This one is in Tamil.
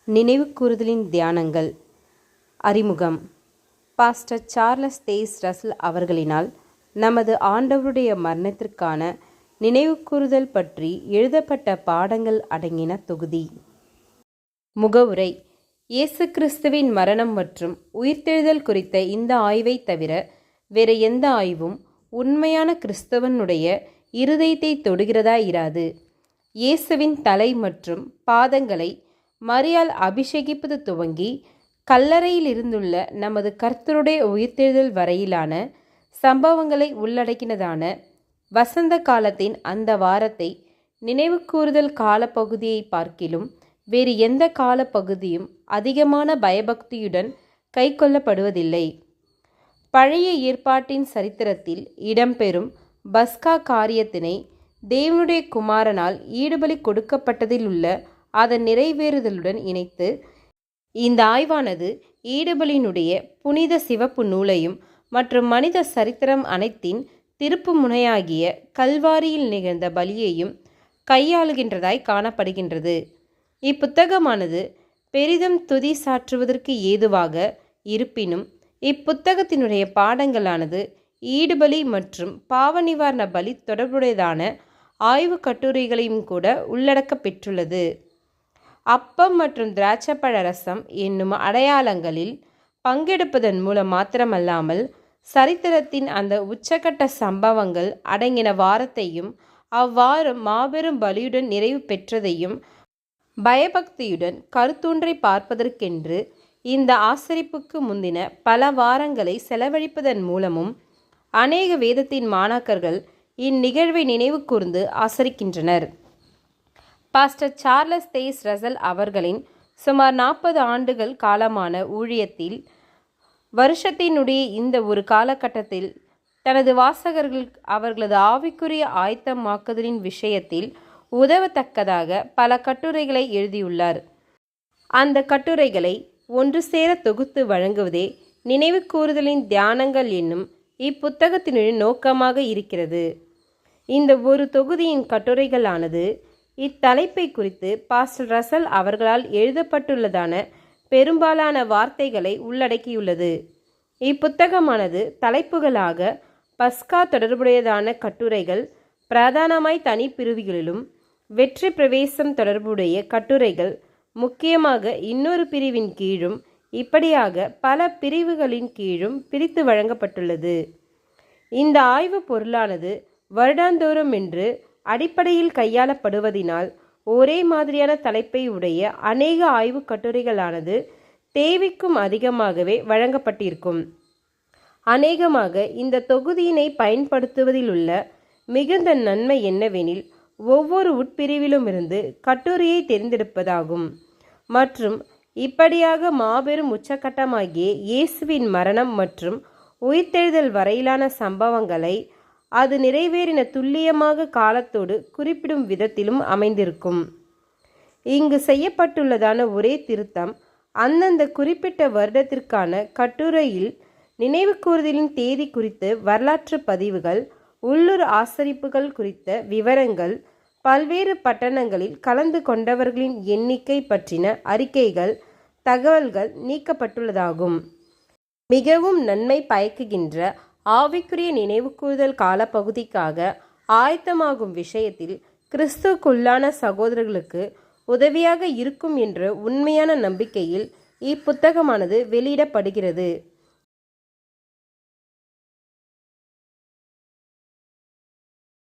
நினைவுகூருதலின் தியானங்கள். அறிமுகம். பாஸ்டர் சார்லஸ் தேஸ் ரசல் அவர்களினால் நமது ஆண்டவருடைய மரணத்திற்கான நினைவுகூருதல் பற்றி எழுதப்பட்ட பாடங்கள் அடங்கின தொகுதி. முகவுரை. இயேசு கிறிஸ்துவின் மரணம் மற்றும் உயிர்த்தெழுதல் குறித்த இந்த ஆய்வை தவிர வேறு எந்த ஆய்வும் உண்மையான கிறிஸ்தவனுடைய இருதயத்தை தொடுகிறதா இராது. இயேசுவின் தலை மற்றும் பாதங்களை மரியாள் அபிஷேகிப்பது துவங்கி கல்லறையில் இருந்துள்ள நமது கர்த்தருடைய உயிர்த்தெழுதல் வரையிலான சம்பவங்களை உள்ளடக்கினதான வசந்த காலத்தின் அந்த வாரத்தை நினைவுகூருதல் காலப்பகுதியை பார்க்கிலும் வேறு எந்த காலப்பகுதியும் அதிகமான பயபக்தியுடன் கைக்கொள்ளப்படுவதில்லை. பழைய ஏற்பாட்டின் சரித்திரத்தில் இடம்பெறும் பஸ்கா காரியத்தினை தேவனுடைய குமாரனால் ஈடுபலி கொடுக்கப்பட்டதில் உள்ள அதன் நிறைவேறுதலுடன் இணைத்து இந்த ஆய்வானது ஈடுபலியினுடைய புனித சிவப்பு நூலையும் மற்றும் மனித சரித்திரம் அனைத்தின் திருப்பு முனையாகிய கல்வாரியில் நிகழ்ந்த பலியையும் கையாளுகின்றதாய் காணப்படுகின்றது. இப்புத்தகமானது பெரிதும் துதி சாற்றுவதற்கு ஏதுவாக இருப்பினும் இப்புத்தகத்தினுடைய பாடங்களானது ஈடுபலி மற்றும் பாவ நிவாரண பலி தொடர்புடையதான ஆய்வு கட்டுரைகளையும் கூட உள்ளடக்க பெற்றுள்ளது. அப்பம் மற்றும் திராட்சப்பழ ரசம் என்னும் அடையாளங்களில் பங்கெடுப்பதன் மூலம் மாத்திரமல்லாமல் சரித்திரத்தின் அந்த உச்சகட்ட சம்பவங்கள் அடங்கின வாரத்தையும் அவ்வாரம் மாபெரும் பலியுடன் நிறைவு பெற்றதையும் பயபக்தியுடன் கருத்தூன்றை பார்ப்பதற்கென்று இந்த ஆசரிப்புக்கு முந்தின பல வாரங்களை செலவழிப்பதன் மூலமும் அநேக வேதத்தின் மாணாக்கர்கள் இந்நிகழ்வை நினைவு கூர்ந்து ஆசரிக்கின்றனர். பாஸ்டர் சார்லஸ் தேஸ் ரசல் அவர்களின் சுமார் 40 ஆண்டுகள் காலமான ஊழியத்தில் வருஷத்தினுடைய இந்த ஒரு காலகட்டத்தில் தனது வாசகர்கள் அவர்களது ஆவிக்குரிய ஆயத்தமாக்குதலின் விஷயத்தில் உதவத்தக்கதாக பல கட்டுரைகளை எழுதியுள்ளார். அந்த கட்டுரைகளை ஒன்று சேர தொகுத்து வழங்குவதே நினைவு கூறுதலின் தியானங்கள் என்னும் இப்புத்தகத்தினுடைய நோக்கமாக இருக்கிறது. இந்த ஒரு தொகுதியின் கட்டுரைகளானது இத்தலைப்பை குறித்து பாஸ்டர் ரசல் அவர்களால் எழுதப்பட்டுள்ளதான பெரும்பாலான வார்த்தைகளை உள்ளடக்கியுள்ளது. இப்புத்தகமானது தலைப்புகளாக பஸ்கா தொடர்புடையதான கட்டுரைகள் பிரதானமாய் தனிப்பிரிவுகளிலும், வெற்றி பிரவேசம் தொடர்புடைய கட்டுரைகள் முக்கியமாக இன்னொரு பிரிவின் கீழும், இப்படியாக பல பிரிவுகளின் கீழும் பிரித்து வழங்கப்பட்டுள்ளது. இந்த ஆய்வு பொருளானது வருடாந்தோறும் என்று அடிப்படையில் கையாளப்படுவதினால் ஒரே மாதிரியான தலைப்பை உடைய அநேக ஆய்வு கட்டுரைகளானது தேவைக்கும் அதிகமாகவே வழங்கப்பட்டிருக்கும். அநேகமாக இந்த தொகுதியினை பயன்படுத்துவதில் உள்ள மிகுந்த நன்மை என்னவெனில் ஒவ்வொரு உட்பிரிவிலுமிருந்து கட்டுரையை தேர்ந்தெடுப்பதாகும் மற்றும் இப்படியாக மாபெரும் உச்சகட்டமாகிய இயேசுவின் மரணம் மற்றும் உயிர்த்தெழுதல் வரையிலான சம்பவங்களை அது நிறைவேறின துல்லியமாக காலத்தோடு குறிப்பிடும் விதத்திலும் அமைந்திருக்கும். இங்கு செய்யப்பட்டுள்ளதான ஒரே திருத்தம் அந்தந்த குறிப்பிட்ட வருடத்திற்கான கட்டுரையில் நினைவுகூர்தலின் தேதி குறித்து வரலாற்று பதிவுகள், உள்ளூர் ஆசரிப்புகள் குறித்த விவரங்கள், பல்வேறு பட்டணங்களில் கலந்து கொண்டவர்களின் எண்ணிக்கை பற்றின அறிக்கைகள், தகவல்கள் நீக்கப்பட்டுள்ளதாகும். மிகவும் நன்மை பயக்குகின்ற ஆவிக்குரிய நினைவுகூர்தல் காலப்பகுதிக்காக ஆயத்தமாகும் விஷயத்தில் கிறிஸ்துவுக்குள்ளான சகோதரர்களுக்கு உதவியாக இருக்கும் என்ற உண்மையான நம்பிக்கையில் இப்புத்தகமானது வெளியிடப்படுகிறது.